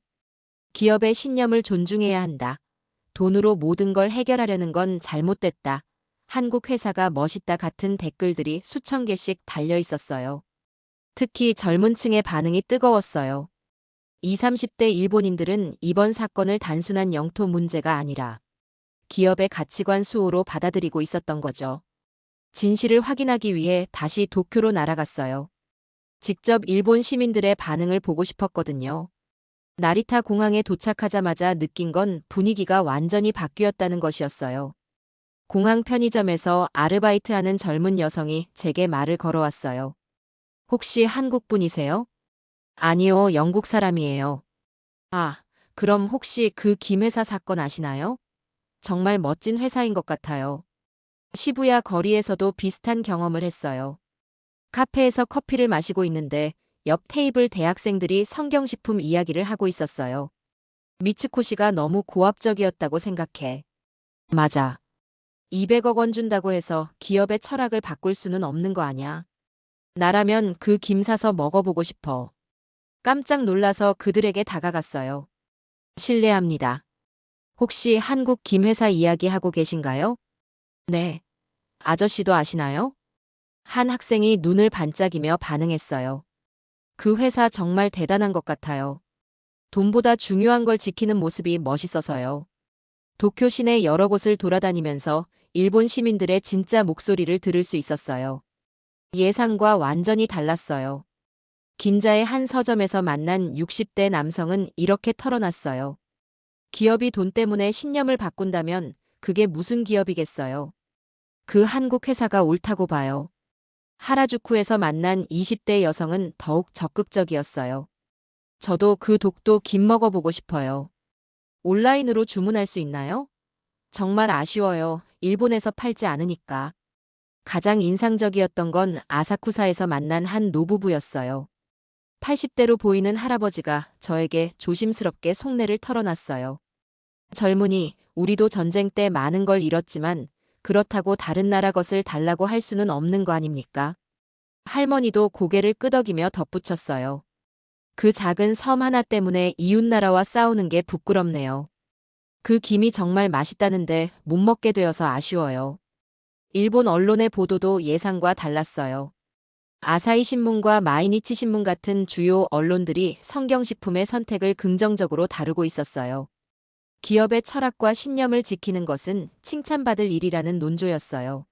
기업의 신념을 존중해야 한다. 돈으로 모든 걸 해결하려는 건 잘못됐다. 한국 회사가 멋있다 같은 댓글들이 수천 개씩 달려 있었어요. 특히 젊은 층의 반응이 뜨거웠어요. 20, 30대 일본인들은 이번 사건을 단순한 영토 문제가 아니라 기업의 가치관 수호로 받아들이고 있었던 거죠. 진실을 확인하기 위해 다시 도쿄로 날아갔어요. 직접 일본 시민들의 반응을 보고 싶었거든요. 나리타 공항에 도착하자마자 느낀 건 분위기가 완전히 바뀌었다는 것이었어요. 공항 편의점에서 아르바이트하는 젊은 여성이 제게 말을 걸어왔어요. 혹시 한국 분이세요? 아니요, 영국 사람이에요. 아, 그럼 혹시 그 김 회사 사건 아시나요? 정말 멋진 회사인 것 같아요. 시부야 거리에서도 비슷한 경험을 했어요. 카페에서 커피를 마시고 있는데 옆 테이블 대학생들이 성경식품 이야기를 하고 있었어요. 미츠코 씨가 너무 고압적이었다고 생각해. 맞아. 200억 원 준다고 해서 기업의 철학을 바꿀 수는 없는 거 아냐. 나라면 그 김 사서 먹어보고 싶어. 깜짝 놀라서 그들에게 다가갔어요. 실례합니다. 혹시 한국 김 회사 이야기 하고 계신가요? 네. 아저씨도 아시나요? 한 학생이 눈을 반짝이며 반응했어요. 그 회사 정말 대단한 것 같아요. 돈보다 중요한 걸 지키는 모습이 멋있어서요. 도쿄 시내 여러 곳을 돌아다니면서 일본 시민들의 진짜 목소리를 들을 수 있었어요. 예상과 완전히 달랐어요. 긴자의 한 서점에서 만난 60대 남성은 이렇게 털어놨어요. 기업이 돈 때문에 신념을 바꾼다면 그게 무슨 기업이겠어요. 그 한국 회사가 옳다고 봐요. 하라주쿠에서 만난 20대 여성은 더욱 적극적이었어요. 저도 그 독도 김 먹어보고 싶어요. 온라인으로 주문할 수 있나요? 정말 아쉬워요. 일본에서 팔지 않으니까. 가장 인상적이었던 건 아사쿠사에서 만난 한 노부부였어요. 80대로 보이는 할아버지가 저에게 조심스럽게 속내를 털어놨어요. 젊은이, 우리도 전쟁 때 많은 걸 잃었지만 그렇다고 다른 나라 것을 달라고 할 수는 없는 거 아닙니까? 할머니도 고개를 끄덕이며 덧붙였어요. 그 작은 섬 하나 때문에 이웃나라와 싸우는 게 부끄럽네요. 그 김이 정말 맛있다는데 못 먹게 되어서 아쉬워요. 일본 언론의 보도도 예상과 달랐어요. 아사히 신문과 마이니치 신문 같은 주요 언론들이 성경식품의 선택을 긍정적으로 다루고 있었어요. 기업의 철학과 신념을 지키는 것은 칭찬받을 일이라는 논조였어요.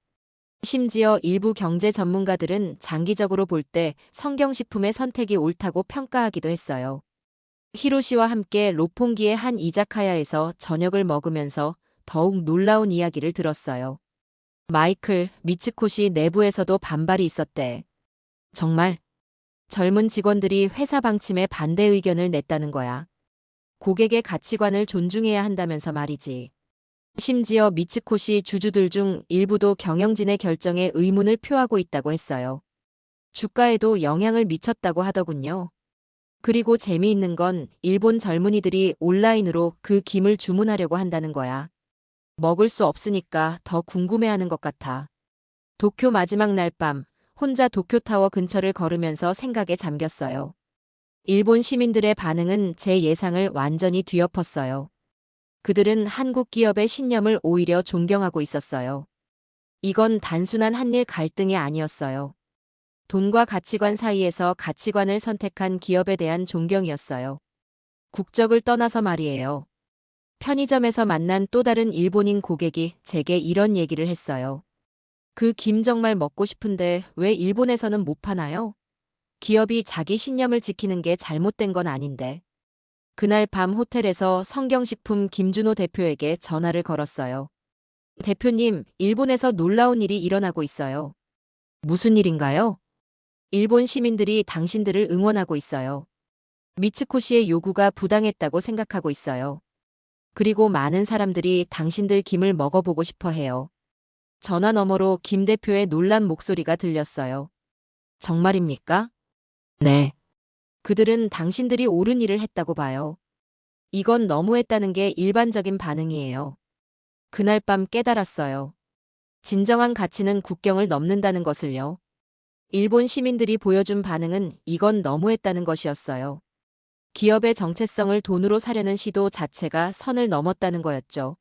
심지어 일부 경제 전문가들은 장기적으로 볼 때 성경식품의 선택이 옳다고 평가하기도 했어요. 히로시와 함께 로폰기의 한 이자카야에서 저녁을 먹으면서 더욱 놀라운 이야기를 들었어요. 마이클, 미츠코시 내부에서도 반발이 있었대. 정말 젊은 직원들이 회사 방침에 반대 의견을 냈다는 거야. 고객의 가치관을 존중해야 한다면서 말이지. 심지어 미츠코시 주주들 중 일부도 경영진의 결정에 의문을 표하고 있다고 했어요. 주가에도 영향을 미쳤다고 하더군요. 그리고 재미있는 건 일본 젊은이들이 온라인으로 그 김을 주문하려고 한다는 거야. 먹을 수 없으니까 더 궁금해하는 것 같아. 도쿄 마지막 날 밤, 혼자 도쿄타워 근처를 걸으면서 생각에 잠겼어요. 일본 시민들의 반응은 제 예상을 완전히 뒤엎었어요. 그들은 한국 기업의 신념을 오히려 존경하고 있었어요. 이건 단순한 한일 갈등이 아니었어요. 돈과 가치관 사이에서 가치관을 선택한 기업에 대한 존경이었어요. 국적을 떠나서 말이에요. 편의점에서 만난 또 다른 일본인 고객이 제게 이런 얘기를 했어요. 그 김 정말 먹고 싶은데 왜 일본에서는 못 파나요? 기업이 자기 신념을 지키는 게 잘못된 건 아닌데. 그날 밤 호텔에서 성경식품 김준호 대표에게 전화를 걸었어요. 대표님, 일본에서 놀라운 일이 일어나고 있어요. 무슨 일인가요? 일본 시민들이 당신들을 응원하고 있어요. 미츠코시의 요구가 부당했다고 생각하고 있어요. 그리고 많은 사람들이 당신들 김을 먹어보고 싶어 해요. 전화 너머로 김 대표의 놀란 목소리가 들렸어요. 정말입니까? 네. 그들은 당신들이 옳은 일을 했다고 봐요. 이건 너무했다는 게 일반적인 반응이에요. 그날 밤 깨달았어요. 진정한 가치는 국경을 넘는다는 것을요. 일본 시민들이 보여준 반응은 이건 너무했다는 것이었어요. 기업의 정체성을 돈으로 사려는 시도 자체가 선을 넘었다는 거였죠.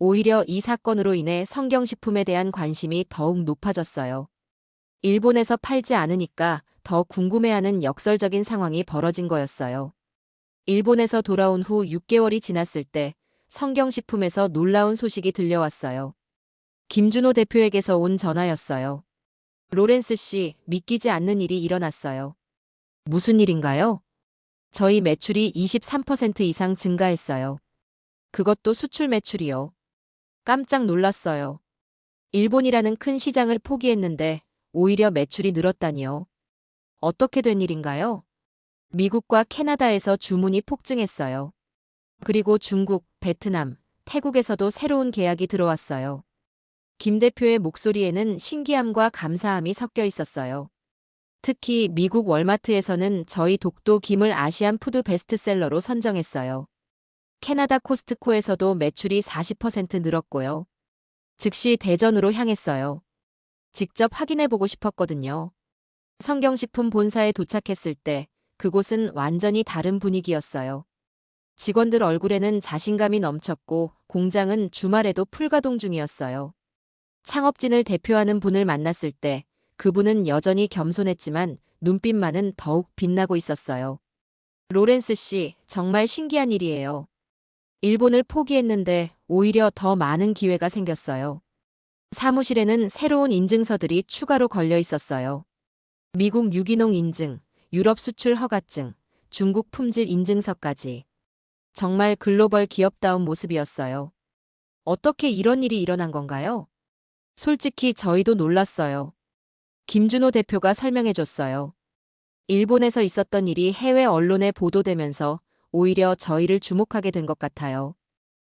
오히려 이 사건으로 인해 성경식품에 대한 관심이 더욱 높아졌어요. 일본에서 팔지 않으니까 더 궁금해하는 역설적인 상황이 벌어진 거였어요. 일본에서 돌아온 후 6개월이 지났을 때 성경식품에서 놀라운 소식이 들려왔어요. 김준호 대표에게서 온 전화였어요. 로렌스 씨, 믿기지 않는 일이 일어났어요. 무슨 일인가요? 저희 매출이 23% 이상 증가했어요. 그것도 수출 매출이요. 깜짝 놀랐어요. 일본이라는 큰 시장을 포기했는데 오히려 매출이 늘었다니요. 어떻게 된 일인가요? 미국과 캐나다에서 주문이 폭증했어요. 그리고 중국, 베트남, 태국에서도 새로운 계약이 들어왔어요. 김 대표의 목소리에는 신기함과 감사함이 섞여 있었어요. 특히 미국 월마트에서는 저희 독도 김을 아시안 푸드 베스트셀러로 선정했어요. 캐나다 코스트코에서도 매출이 40% 늘었고요. 즉시 대전으로 향했어요. 직접 확인해보고 싶었거든요. 성경식품 본사에 도착했을 때 그곳은 완전히 다른 분위기였어요. 직원들 얼굴에는 자신감이 넘쳤고 공장은 주말에도 풀가동 중이었어요. 창업진을 대표하는 분을 만났을 때 그분은 여전히 겸손했지만 눈빛만은 더욱 빛나고 있었어요. 로렌스 씨, 정말 신기한 일이에요. 일본을 포기했는데 오히려 더 많은 기회가 생겼어요. 사무실에는 새로운 인증서들이 추가로 걸려 있었어요. 미국 유기농 인증, 유럽 수출 허가증, 중국 품질 인증서까지. 정말 글로벌 기업다운 모습이었어요. 어떻게 이런 일이 일어난 건가요? 솔직히 저희도 놀랐어요. 김준호 대표가 설명해줬어요. 일본에서 있었던 일이 해외 언론에 보도되면서 오히려 저희를 주목하게 된 것 같아요.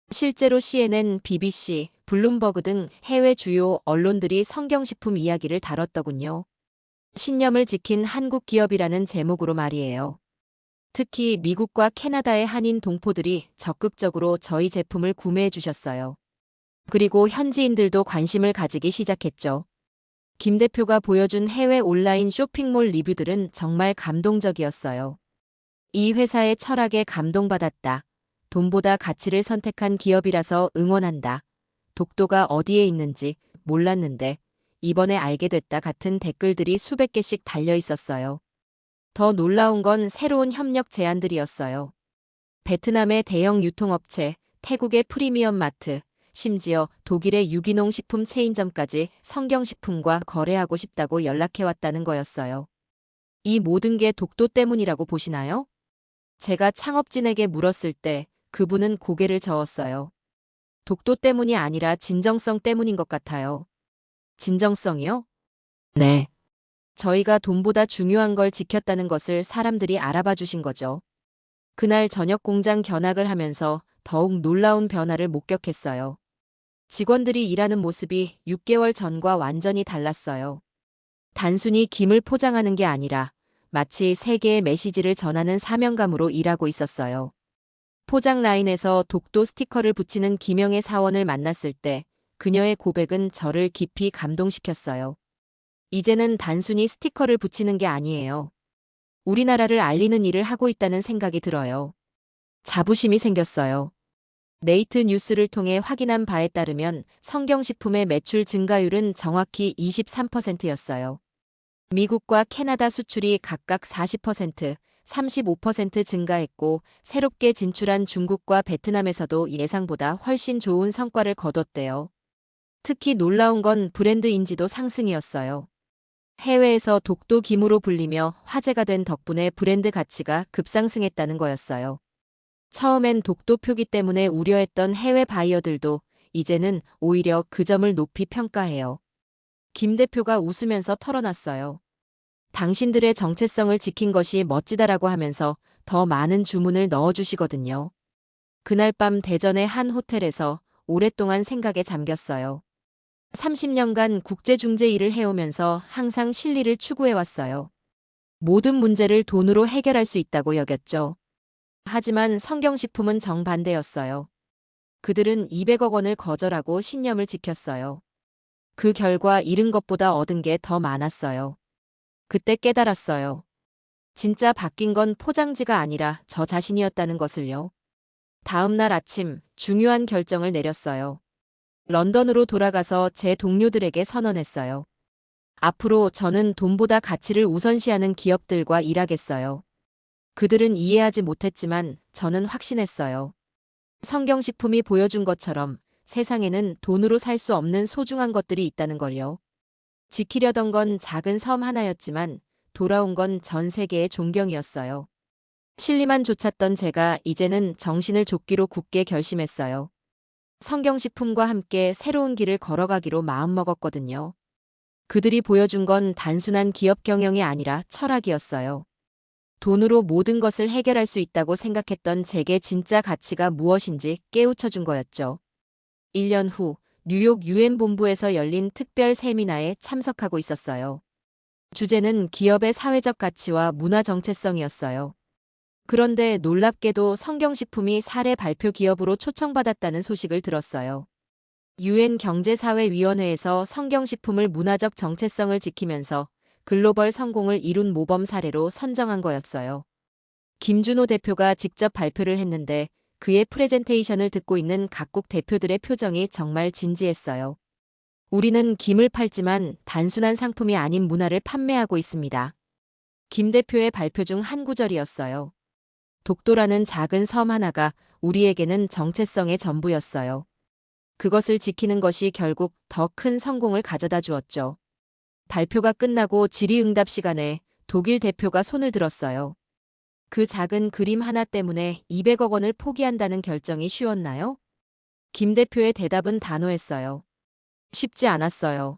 실제로 CNN, BBC, 블룸버그 등 해외 주요 언론들이 성경식품 이야기를 다뤘더군요. 신념을 지킨 한국 기업이라는 제목으로 말이에요. 특히 미국과 캐나다의 한인 동포들이 적극적으로 저희 제품을 구매해 주셨어요. 그리고 현지인들도 관심을 가지기 시작했죠. 김 대표가 보여준 해외 온라인 쇼핑몰 리뷰들은 정말 감동적이었어요. 이 회사의 철학에 감동받았다. 돈보다 가치를 선택한 기업이라서 응원한다. 독도가 어디에 있는지 몰랐는데 이번에 알게 됐다 같은 댓글들이 수백 개씩 달려 있었어요. 더 놀라운 건 새로운 협력 제안들이었어요. 베트남의 대형 유통업체, 태국의 프리미엄 마트, 심지어 독일의 유기농 식품 체인점까지 성경식품과 거래하고 싶다고 연락해왔다는 거였어요. 이 모든 게 독도 때문이라고 보시나요? 제가 창업진에게 물었을 때 그분은 고개를 저었어요. 독도 때문이 아니라 진정성 때문인 것 같아요. 진정성이요? 네. 저희가 돈보다 중요한 걸 지켰다는 것을 사람들이 알아봐 주신 거죠. 그날 저녁 공장 견학을 하면서 더욱 놀라운 변화를 목격했어요. 직원들이 일하는 모습이 6개월 전과 완전히 달랐어요. 단순히 김을 포장하는 게 아니라 마치 세계의 메시지를 전하는 사명감으로 일하고 있었어요. 포장 라인에서 독도 스티커를 붙이는 김영애 사원을 만났을 때 그녀의 고백은 저를 깊이 감동시켰어요. 이제는 단순히 스티커를 붙이는 게 아니에요. 우리나라를 알리는 일을 하고 있다는 생각이 들어요. 자부심이 생겼어요. 네이트 뉴스를 통해 확인한 바에 따르면 성경식품의 매출 증가율은 정확히 23%였어요. 미국과 캐나다 수출이 각각 40%, 35% 증가했고 새롭게 진출한 중국과 베트남에서도 예상보다 훨씬 좋은 성과를 거뒀대요. 특히 놀라운 건 브랜드 인지도 상승이었어요. 해외에서 독도 김으로 불리며 화제가 된 덕분에 브랜드 가치가 급상승했다는 거였어요. 처음엔 독도 표기 때문에 우려했던 해외 바이어들도 이제는 오히려 그 점을 높이 평가해요. 김 대표가 웃으면서 털어놨어요. 당신들의 정체성을 지킨 것이 멋지다라고 하면서 더 많은 주문을 넣어주시거든요. 그날 밤 대전의 한 호텔에서 오랫동안 생각에 잠겼어요. 30년간 국제중재 일을 해오면서 항상 실리를 추구해왔어요. 모든 문제를 돈으로 해결할 수 있다고 여겼죠. 하지만 성경식품은 정반대였어요. 그들은 200억 원을 거절하고 신념을 지켰어요. 그 결과 잃은 것보다 얻은 게 더 많았어요. 그때 깨달았어요. 진짜 바뀐 건 포장지가 아니라 저 자신이었다는 것을요. 다음 날 아침 중요한 결정을 내렸어요. 런던으로 돌아가서 제 동료들에게 선언했어요. 앞으로 저는 돈보다 가치를 우선시하는 기업들과 일하겠어요. 그들은 이해하지 못했지만 저는 확신했어요. 성경식품이 보여준 것처럼 세상에는 돈으로 살 수 없는 소중한 것들이 있다는 걸요. 지키려던 건 작은 섬 하나였지만 돌아온 건 전 세계의 존경이었어요. 실리만 쫓았던 제가 이제는 정신을 족기로 굳게 결심했어요. 성경식품과 함께 새로운 길을 걸어가기로 마음먹었거든요. 그들이 보여준 건 단순한 기업 경영이 아니라 철학이었어요. 돈으로 모든 것을 해결할 수 있다고 생각했던 제게 진짜 가치가 무엇인지 깨우쳐준 거였죠. 1년 후 뉴욕 유엔 본부에서 열린 특별 세미나에 참석하고 있었어요. 주제는 기업의 사회적 가치와 문화 정체성이었어요. 그런데 놀랍게도 성경식품이 사례 발표 기업으로 초청받았다는 소식을 들었어요. 유엔 경제사회위원회에서 성경식품을 문화적 정체성을 지키면서 글로벌 성공을 이룬 모범 사례로 선정한 거였어요. 김준호 대표가 직접 발표를 했는데 그의 프레젠테이션을 듣고 있는 각국 대표들의 표정이 정말 진지했어요. 우리는 김을 팔지만 단순한 상품이 아닌 문화를 판매하고 있습니다. 김 대표의 발표 중 한 구절이었어요. 독도라는 작은 섬 하나가 우리에게는 정체성의 전부였어요. 그것을 지키는 것이 결국 더 큰 성공을 가져다 주었죠. 발표가 끝나고 질의응답 시간에 독일 대표가 손을 들었어요. 그 작은 그림 하나 때문에 200억 원을 포기한다는 결정이 쉬웠나요? 김 대표의 대답은 단호했어요. 쉽지 않았어요.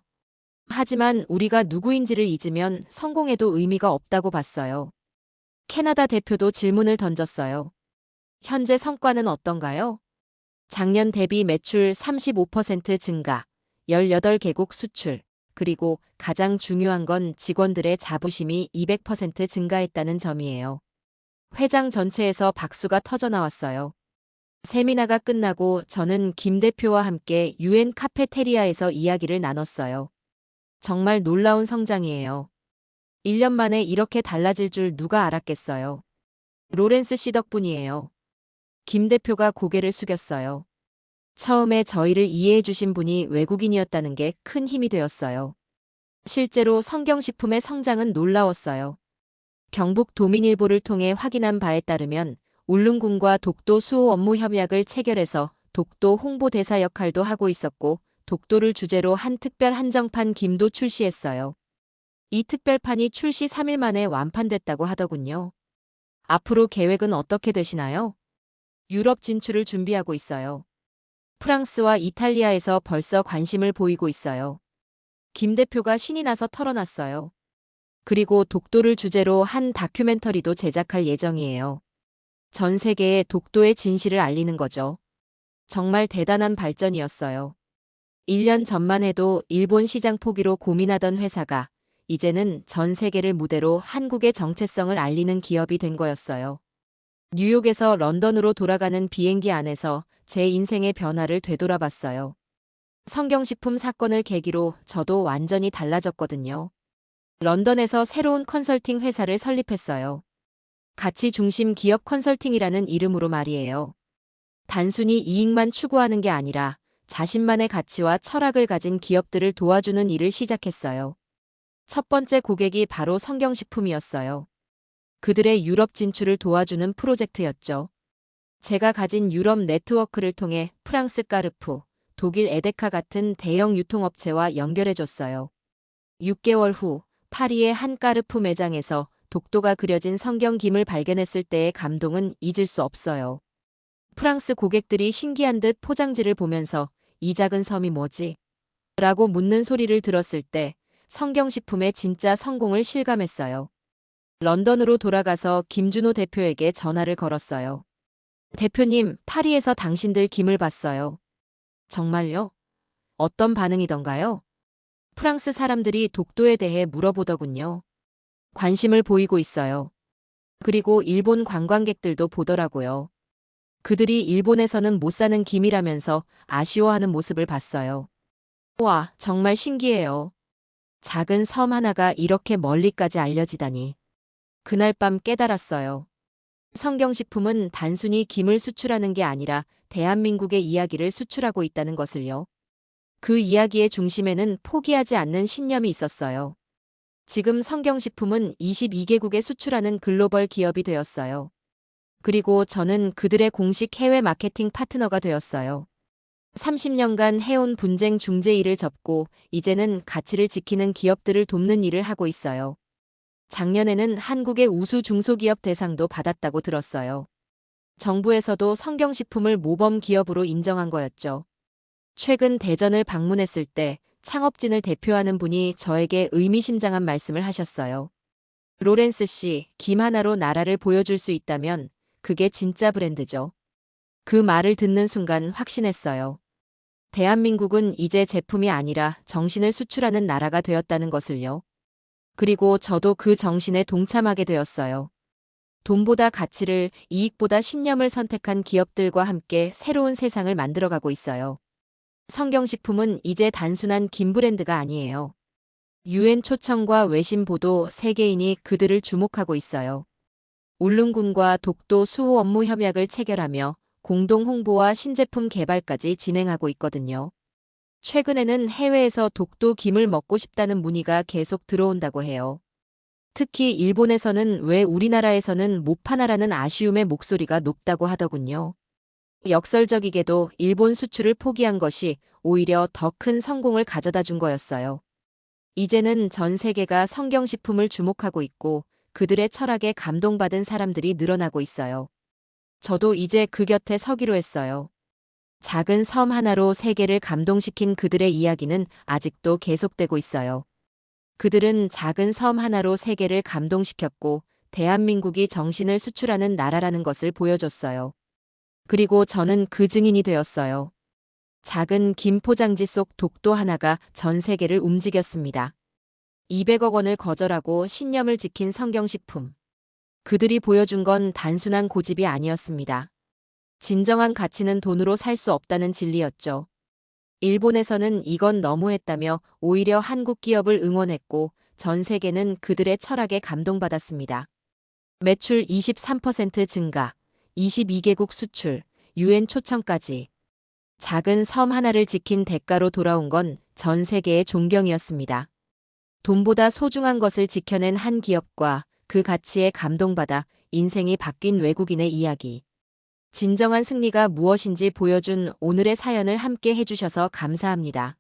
하지만 우리가 누구인지를 잊으면 성공에도 의미가 없다고 봤어요. 캐나다 대표도 질문을 던졌어요. 현재 성과는 어떤가요? 작년 대비 매출 35% 증가, 18개국 수출, 그리고 가장 중요한 건 직원들의 자부심이 200% 증가했다는 점이에요. 회장 전체에서 박수가 터져나왔어요. 세미나가 끝나고 저는 김 대표와 함께 유엔 카페테리아에서 이야기를 나눴어요. 정말 놀라운 성장이에요. 1년 만에 이렇게 달라질 줄 누가 알았겠어요. 로렌스 씨 덕분이에요. 김 대표가 고개를 숙였어요. 처음에 저희를 이해해 주신 분이 외국인이었다는 게 큰 힘이 되었어요. 실제로 성경식품의 성장은 놀라웠어요. 경북 도민일보를 통해 확인한 바에 따르면 울릉군과 독도 수호 업무 협약을 체결해서 독도 홍보대사 역할도 하고 있었고 독도를 주제로 한 특별 한정판 김도 출시했어요. 이 특별판이 출시 3일 만에 완판됐다고 하더군요. 앞으로 계획은 어떻게 되시나요? 유럽 진출을 준비하고 있어요. 프랑스와 이탈리아에서 벌써 관심을 보이고 있어요. 김 대표가 신이 나서 털어놨어요. 그리고 독도를 주제로 한 다큐멘터리도 제작할 예정이에요. 전 세계에 독도의 진실을 알리는 거죠. 정말 대단한 발전이었어요. 1년 전만 해도 일본 시장 포기로 고민하던 회사가 이제는 전 세계를 무대로 한국의 정체성을 알리는 기업이 된 거였어요. 뉴욕에서 런던으로 돌아가는 비행기 안에서 제 인생의 변화를 되돌아봤어요. 성경식품 사건을 계기로 저도 완전히 달라졌거든요. 런던에서 새로운 컨설팅 회사를 설립했어요. 가치 중심 기업 컨설팅이라는 이름으로 말이에요. 단순히 이익만 추구하는 게 아니라 자신만의 가치와 철학을 가진 기업들을 도와주는 일을 시작했어요. 첫 번째 고객이 바로 성경식품이었어요. 그들의 유럽 진출을 도와주는 프로젝트였죠. 제가 가진 유럽 네트워크를 통해 프랑스 까르푸, 독일 에데카 같은 대형 유통업체와 연결해줬어요. 6개월 후 파리의 한 까르푸 매장에서 독도가 그려진 성경김을 발견했을 때의 감동은 잊을 수 없어요. 프랑스 고객들이 신기한 듯 포장지를 보면서 이 작은 섬이 뭐지? 라고 묻는 소리를 들었을 때 성경식품의 진짜 성공을 실감했어요. 런던으로 돌아가서 김준호 대표에게 전화를 걸었어요. 대표님, 파리에서 당신들 김을 봤어요. 정말요? 어떤 반응이던가요? 프랑스 사람들이 독도에 대해 물어보더군요. 관심을 보이고 있어요. 그리고 일본 관광객들도 보더라고요. 그들이 일본에서는 못 사는 김이라면서 아쉬워하는 모습을 봤어요. 와, 정말 신기해요. 작은 섬 하나가 이렇게 멀리까지 알려지다니. 그날 밤 깨달았어요. 성경식품은 단순히 김을 수출하는 게 아니라 대한민국의 이야기를 수출하고 있다는 것을요. 그 이야기의 중심에는 포기하지 않는 신념이 있었어요. 지금 성경식품은 22개국에 수출하는 글로벌 기업이 되었어요. 그리고 저는 그들의 공식 해외 마케팅 파트너가 되었어요. 30년간 해온 분쟁 중재 일을 접고 이제는 가치를 지키는 기업들을 돕는 일을 하고 있어요. 작년에는 한국의 우수 중소기업 대상도 받았다고 들었어요. 정부에서도 성경식품을 모범 기업으로 인정한 거였죠. 최근 대전을 방문했을 때 창업진을 대표하는 분이 저에게 의미심장한 말씀을 하셨어요. 로렌스 씨, 김 하나로 나라를 보여줄 수 있다면 그게 진짜 브랜드죠. 그 말을 듣는 순간 확신했어요. 대한민국은 이제 제품이 아니라 정신을 수출하는 나라가 되었다는 것을요. 그리고 저도 그 정신에 동참하게 되었어요. 돈보다 가치를, 이익보다 신념을 선택한 기업들과 함께 새로운 세상을 만들어가고 있어요. 성경식품은 이제 단순한 김 브랜드가 아니에요. UN 초청과 외신 보도 세계인이 그들을 주목하고 있어요. 울릉군과 독도 수호 업무 협약을 체결하며 공동 홍보와 신제품 개발까지 진행하고 있거든요. 최근에는 해외에서 독도 김을 먹고 싶다는 문의가 계속 들어온다고 해요. 특히 일본에서는 왜 우리나라에서는 못 파나라는 아쉬움의 목소리가 높다고 하더군요. 역설적이게도 일본 수출을 포기한 것이 오히려 더 큰 성공을 가져다 준 거였어요. 이제는 전 세계가 성경식품을 주목하고 있고 그들의 철학에 감동받은 사람들이 늘어나고 있어요. 저도 이제 그 곁에 서기로 했어요. 작은 섬 하나로 세계를 감동시킨 그들의 이야기는 아직도 계속되고 있어요. 그들은 작은 섬 하나로 세계를 감동시켰고 대한민국이 정신을 수출하는 나라라는 것을 보여줬어요. 그리고 저는 그 증인이 되었어요. 작은 김 포장지 속 독도 하나가 전 세계를 움직였습니다. 200억 원을 거절하고 신념을 지킨 성경식품. 그들이 보여준 건 단순한 고집이 아니었습니다. 진정한 가치는 돈으로 살 수 없다는 진리였죠. 일본에서는 이건 너무했다며 오히려 한국 기업을 응원했고 전 세계는 그들의 철학에 감동받았습니다. 매출 23% 증가, 22개국 수출, UN 초청까지. 작은 섬 하나를 지킨 대가로 돌아온 건 전 세계의 존경이었습니다. 돈보다 소중한 것을 지켜낸 한 기업과 그 가치에 감동받아 인생이 바뀐 외국인의 이야기. 진정한 승리가 무엇인지 보여준 오늘의 사연을 함께 해주셔서 감사합니다.